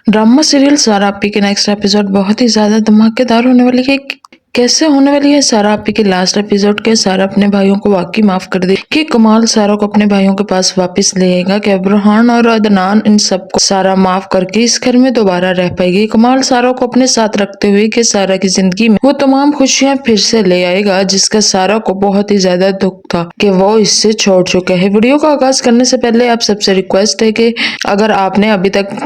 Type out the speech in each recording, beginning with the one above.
Drama serial सारा आपी के नेक्स्ट एपिसोड बहुत ही ज्यादा धमाकेदार होने वाली है। कैसे होने वाली है सारा आपी के लास्ट एपिसोड के सारा अपने भाइयों को वाकई माफ कर दे कि कमाल सारा को अपने भाइयों के पास वापस ले आएगा। क्या बुरहान और अदनान इन सबको सारा माफ करके इस घर में दोबारा रह पाएगी। कमाल सारा को अपने साथ रखते हुए कि सारा की जिंदगी में वो तमाम खुशियां फिर से ले आएगा जिसका सारा को बहुत ही ज्यादा दुख था कि वो इससे छोड़ चुके हैं। वीडियो का आगाज करने से पहले आप सबसे रिक्वेस्ट है कि अगर आपने अभी तक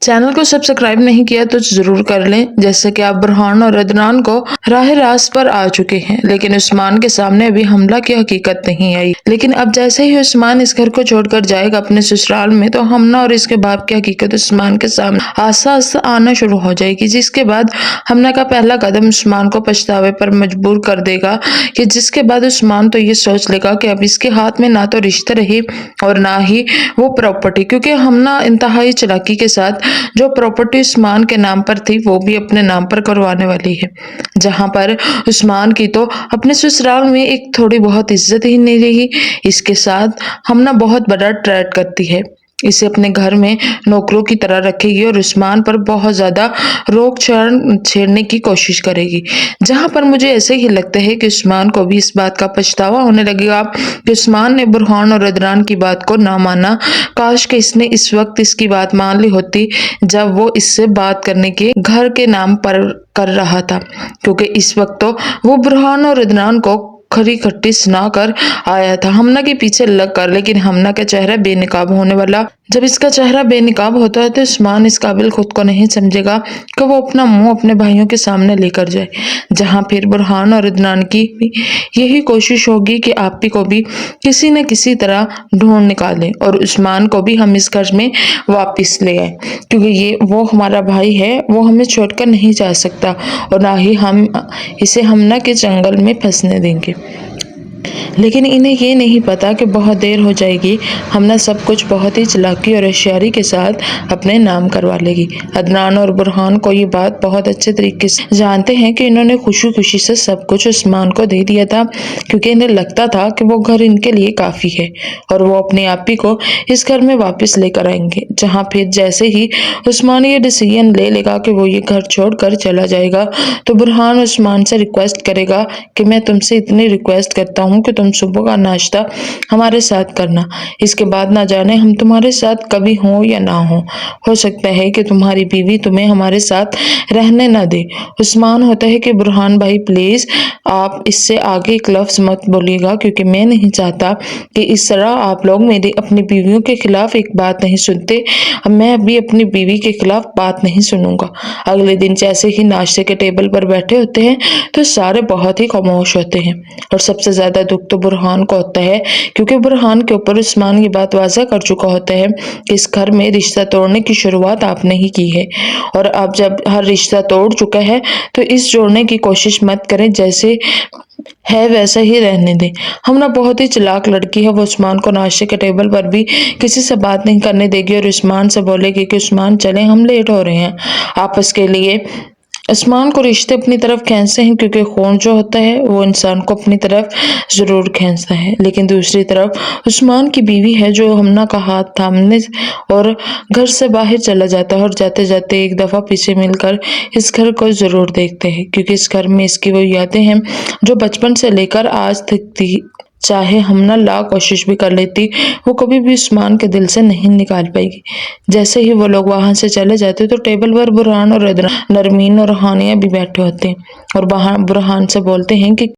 चैनल को सब्सक्राइब नहीं किया तो जरूर कर लें। जैसे कि आप बुरहान और अदनान को राह रास्त पर आ चुके हैं, लेकिन उस्मान के सामने अभी हमला की हकीकत नहीं आई। लेकिन अब जैसे ही उस्मान इस घर को छोड़कर जाएगा अपने ससुराल में, तो हमना और इसके बाप की हकीकत उस्मान के सामने आस्ता आस्ता आना शुरू हो जाएगी। जिसके बाद हमना का पहला कदम उस्मान को पछतावे पर मजबूर कर देगा कि जिसके बाद उस्मान तो ये सोच लेगा कि अब इसके हाथ में ना तो रिश्ते रहे और ना ही वो प्रॉपर्टी, क्योंकि हमना इंतहाई चालाकी के साथ जो प्रॉपर्टी उस्मान के नाम पर थी वो भी अपने नाम पर करवाने वाली है। जहां पर उस्मान की तो अपने ससुराल में एक थोड़ी बहुत इज्जत ही नहीं रही। इसके साथ हमना बहुत बड़ा ट्रेड करती है, इसे अपने घर में नौकरों की तरह रखेगी और उस्मान पर बहुत ज्यादा रोक छेड़ने की कोशिश करेगी। जहां पर मुझे ऐसे ही लगता है कि उस्मान को भी इस बात का पछतावा होने लगेगा कि उस्मान ने बुरहान और अदनान की बात को ना माना। काश कि इसने इस वक्त इसकी बात मान ली होती जब वो इससे बात करने के घर के नाम पर कर रहा था, क्योंकि इस वक्त तो वो बुरहान और अदनान को खरी खट्टी सुना कर आया था हमना के पीछे लग कर। लेकिन हमना का चेहरा बेनकाब होने वाला। जब इसका चेहरा बेनकाब होता है तो उस्मान इस काबिल खुद को नहीं समझेगा कि वो अपना मुंह अपने भाइयों के सामने लेकर जाए। जहां फिर बुरहान और अदनान की भी यही कोशिश होगी कि आपी को भी किसी न किसी तरह ढूंढ निकाले और उस्मान को भी हम इस घर में वापस ले आए, क्योंकि ये वो हमारा भाई है, वो हमें छोड़कर नहीं जा सकता और ना ही हम इसे हमना के जंगल में फंसने देंगे। लेकिन इन्हें ये नहीं पता कि बहुत देर हो जाएगी। हमना सब कुछ बहुत ही चालाकी और होशियारी के साथ अपने नाम करवा लेगी। अदनान और बुरहान को ये बात बहुत अच्छे तरीके से जानते हैं कि इन्होंने खुशी खुशी से सब कुछ उस्मान को दे दिया था, क्योंकि इन्हें लगता था कि वो घर इनके लिए काफी है और वो अपने आपी को इस घर में वापस लेकर आएंगे। जहाँ फिर जैसे ही उस्मान ये डिसीजन ले लेगा कि वो ये घर छोड़कर चला जाएगा, तो बुरहान उस्मान से रिक्वेस्ट करेगा कि मैं तुमसे इतनी रिक्वेस्ट करता हूँ कि तुम सुबह का नाश्ता हमारे साथ करना। इसके बाद ना जाने हम तुम्हारे साथ कभी हो या ना हो सकता है कि तुम्हारी बीवी तुम्हें हमारे साथ रहने ना दे। उस्मान होता है कि बुरहान भाई प्लीज आप इससे आगे एक लफ्ज मत बोलिएगा, क्योंकि मैं नहीं चाहता कि इस तरह आप लोग मेरी अपनी बीवियों के खिलाफ एक बात नहीं सुनते। मैं भी अपनी बीवी के खिलाफ बात नहीं सुनूंगा। अगले दिन जैसे ही नाश्ते के टेबल पर बैठे होते हैं तो सारे बहुत ही खामोश होते हैं और सबसे ज्यादा दुख तो बुरहान को होता है, क्योंकि बुरहान के ऊपर उस्मान ये बात वाज़ा कर चुका होता है कि इस घर में रिश्ता तोड़ने की शुरुआत आपने ही की है और अब जब हर रिश्ता तोड़ चुका है तो इस जोड़ने की कोशिश मत करें, जैसे है वैसा ही रहने दें। हमना बहुत ही चालाक लड़की है, वो उस्मान को नाश्ते के टेबल पर भी किसी से बात नहीं करने देगी और उस्मान से बोलेगी कि उस्मान चले हम लेट हो रहे हैं आपस के लिए। उस्मान को रिश्ते अपनी तरफ खींचते हैं, क्योंकि खून जो होता है वो इंसान को अपनी तरफ जरूर खींचता है। लेकिन दूसरी तरफ उस्मान की बीवी है जो हमना का हाथ थामने और घर से बाहर चला जाता है और जाते जाते एक दफा पीछे मिलकर इस घर को जरूर देखते हैं, क्योंकि इस घर में इसकी वो यादें हैं जो बचपन से लेकर आज तक थी। चाहे हमना लाख कोशिश भी कर लेती, वो कभी भी उस्मान के दिल से नहीं निकाल पाएगी। जैसे ही वो लोग वहां से चले जाते तो टेबल पर बुरहान और नरमीन और हानिया भी बैठे होते हैं और बुरहान से बोलते हैं कि